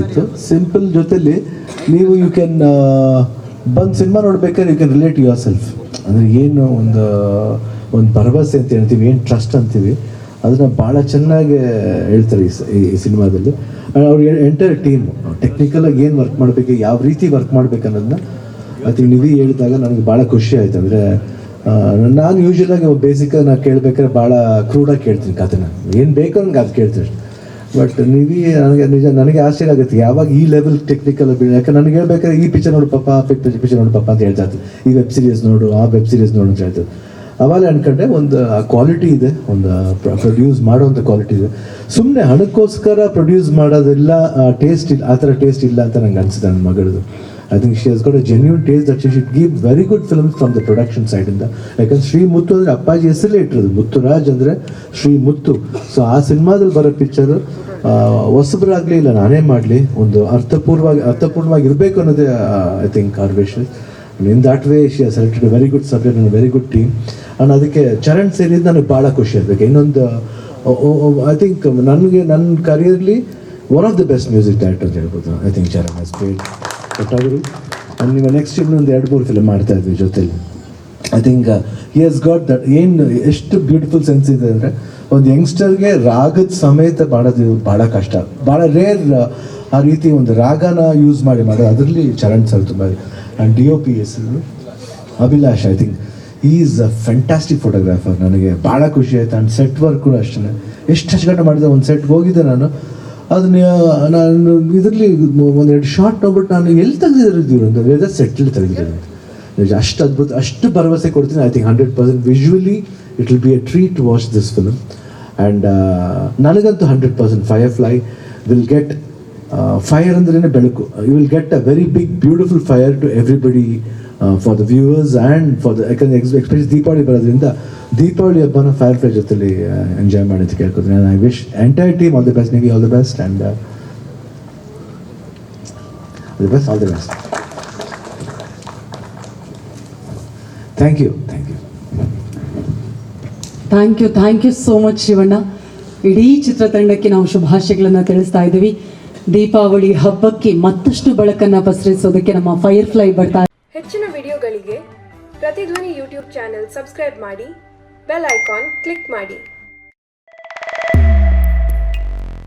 ಇತ್ತು. ಸಿಂಪಲ್ ಜೊತೆಲಿ ನೀವು ಯು ಕ್ಯಾನ್ ಬಂದು ಸಿನಿಮಾ ನೋಡ್ಬೇಕಾದ್ರೆ you can relate yourself. ಅಂದರೆ ಏನು ಒಂದು ಭರವಸೆ ಅಂತ ಹೇಳ್ತೀವಿ, ಏನು ಟ್ರಸ್ಟ್ ಅಂತೀವಿ, ಅದನ್ನು ಭಾಳ ಚೆನ್ನಾಗಿ ಹೇಳ್ತಾರೆ ಈ ಸಿನಿಮಾದಲ್ಲಿ. ಅವ್ರ ಎಂಟೈರ್ ಟೀಮ್ ಟೆಕ್ನಿಕಲಾಗಿ ಏನು ವರ್ಕ್ ಮಾಡಬೇಕು, ಯಾವ ರೀತಿ ವರ್ಕ್ ಮಾಡ್ಬೇಕು ಅನ್ನೋದನ್ನ ಐ ಥಿಂಕ್ ನೀವೇ ಹೇಳಿದಾಗ ನನಗೆ ಭಾಳ ಖುಷಿ ಆಯಿತು. ಅಂದರೆ ನಾನು ಯೂಶ್ವಲಾಗಿ ಬೇಸಿಕಾಗಿ ನಾನು ಕೇಳಬೇಕಾದ್ರೆ ಭಾಳ ಕ್ರೂಡಾಗಿ ಕೇಳ್ತೀನಿ ಕಥೆನ, ಏನು ಬೇಕೋ ನನಗೆ ಅದು ಕೇಳ್ತೀನಿ. ಬಟ್ ನೀವೇ ನನಗೆ ಆಶ್ಚರ್ಯ ಆಗುತ್ತೆ ಯಾವಾಗ ಈ ಲೆವೆಲ್ ಟೆಕ್ನಿಕಲ್ ಯಾಕಂದ್ರೆ ನನಗೆ ಹೇಳ್ಬೇಕಾದ್ರೆ ಈ ಪಿಕ್ಚರ್ ನೋಡು ಪಾಪ, ಪಿಕ್ಚರ್ ನೋಡು ಪಾಪ ಅಂತ ಹೇಳ್ತಾ ಇರ್ತೀನಿ, ಈ ವೆಬ್ ಸೀರೀಸ್ ನೋಡು, ಆ ವೆಬ್ ಸೀರೀಸ್ ನೋಡು ಅಂತ ಹೇಳ್ತಾರೆ. ಅವಾಗ ಅನ್ಕೊಂಡೆ ಒಂದು ಕ್ವಾಲಿಟಿ ಇದೆ, ಒಂದು ಪ್ರೊಡ್ಯೂಸ್ ಮಾಡೋವಂಥ ಕ್ವಾಲಿಟಿ ಇದೆ. ಸುಮ್ಮನೆ ಹಣಕ್ಕೋಸ್ಕರ ಪ್ರೊಡ್ಯೂಸ್ ಮಾಡೋದಿಲ್ಲ, ಟೇಸ್ಟ್ ಇಲ್ಲ, ಆ ಥರ ಟೇಸ್ಟ್ ಇಲ್ಲ ಅಂತ ನಂಗೆ ಅನಿಸಿದೆ ನನ್ನ ಮಗಳದು. I think she has got a genuine taste that she should give very good films from the production ಸೈಡಿಂದ. ಯಾಕಂದ್ರೆ ಶ್ರೀ ಮುತ್ತು ಅಂದರೆ ಅಪ್ಪಾಜಿ ಹೆಸರೇ ಇಟ್ಟಿರೋದು, ಮುತ್ತುರಾಜ್ ಅಂದರೆ ಶ್ರೀ ಮುತ್ತು. ಸೊ ಆ ಸಿನಿಮಾದಲ್ಲಿ ಬರೋ ಪಿಕ್ಚರು ಹೊಸಬರಾಗಲಿ ಇಲ್ಲ ನಾನೇ ಮಾಡಲಿ ಒಂದು ಅರ್ಥಪೂರ್ಣವಾಗಿ ಇರಬೇಕು ಅನ್ನೋದೇ I think our wish. In that way she has selected very good subject and very good team. And ಅದಕ್ಕೆ ಚರಣ್ ಸೇರಿದ್ದು ನನಗೆ ಭಾಳ ಖುಷಿ ಆಗಬೇಕು. ಇನ್ನೊಂದು ಐ ಥಿಂಕ್ ನನಗೆ ನನ್ನ ಕರಿಯರ್ಲಿ one of the best music director ಅಂತ ಹೇಳ್ಬೋದು. I think Charan has played ಕೊಟ್ಟಾಗರು. ಆ್ಯಂಡ್ ನೀವು ನೆಕ್ಸ್ಟ್ ಇನ್ನೊಂದು 2-3 ಫಿಲ್ಮ್ ಮಾಡ್ತಾ ಇದ್ವಿ ಜೊತೆಲಿ. I think he has got that. ಏನು ಎಷ್ಟು ಬ್ಯೂಟಿಫುಲ್ ಸೆನ್ಸ್ ಇದೆ ಅಂದರೆ ಒಂದು ಯಂಗ್ಸ್ಟರ್ಗೆ ರಾಗದ ಸಮೇತ ಮಾಡೋದು ಭಾಳ ಕಷ್ಟ, ಭಾಳ ರೇರ್ ಆ ರೀತಿ ಒಂದು ರಾಗನ ಯೂಸ್ ಮಾಡಿ ಮಾಡೋದು. ಅದರಲ್ಲಿ ಚರಣ್ ಸರ್ ತುಂಬ. ಆ್ಯಂಡ್ DOP ಹೆಸರು Abhilash. I think is a fantastic photographer. ನನಗೆ ಭಾಳ ಖುಷಿ ಆಯಿತು. ಆ್ಯಂಡ್ ಸೆಟ್ ವರ್ಕ್ ಕೂಡ ಅಷ್ಟೇ ಎಷ್ಟು ಅಚ್ಚುಕಟ್ಟು ಮಾಡಿದೆ. ಒಂದು ಸೆಟ್ಗೆ ಹೋಗಿದ್ದೆ ನಾನು, ನಾನು ಇದರಲ್ಲಿ 1-2 ಶಾರ್ಟ್ ನೋಡ್ಬಿಟ್ಟು ನಾನು ಎಲ್ಲಿ ತೆಗೆದಿದ್ದೀವಿ ಅಂತ ವೆದರ್ ಸೆಟ್ಲಿ ತೆಗೆದಿದ್ದೀನಿ. ಅಷ್ಟು ಅದ್ಭುತ, ಅಷ್ಟು ಭರವಸೆ ಕೊಡ್ತೀನಿ. I think 100% visually it will be a treat to watch this film. And ನನಗಂತೂ 100% ಫೈರ್ಫ್ಲೈ ವಿಲ್ ಗೆಟ್ ಫೈರ್ ಅಂದ್ರೇ ಬೆಳಕು. You will get a very big beautiful fire to everybody, for the viewers and for the, ಯಾಕಂದರೆ especially Deepavali ಬರೋದ್ರಿಂದ ದೀಪಾವಳಿ ಹಬ್ಬನ Firefly ಜೊತೆಲಿ enjoy ಮಾಡಿ ಅಂತ ಕೇಳ್ಕೊತೀನಿ. I wish entire team all the best. ನಿಮಗೆ all the best and all the best. Thank you. Thank you so much Shivanna. ಇಡೀ ಚಿತ್ರತಂಡಕ್ಕೆ ನಾವು ಶುಭಾಶಯಗಳನ್ನು ತಿಳಿಸ್ತಾ ಇದ್ದೀವಿ. ದೀಪಾವಳಿ ಹಬ್ಬಕ್ಕೆ ಮತ್ತಷ್ಟು ಬೆಳಕನ್ನು ಪಸರಿಸೋದಕ್ಕೆ ನಮ್ಮ ಫೈರ್ಫ್ಲೈ ಬರ್ತಾ. ಹೆಚ್ಚಿನ ವಿಡಿಯೋಗಳಿಗೆ ಪ್ರತಿಧ್ವನಿ ಯೂಟ್ಯೂಬ್ ಚಾನೆಲ್ ಸಬ್ಸ್ಕ್ರೈಬ್ ಮಾಡಿ, ಬೆಲ್ ಐಕಾನ್ ಕ್ಲಿಕ್ ಮಾಡಿ.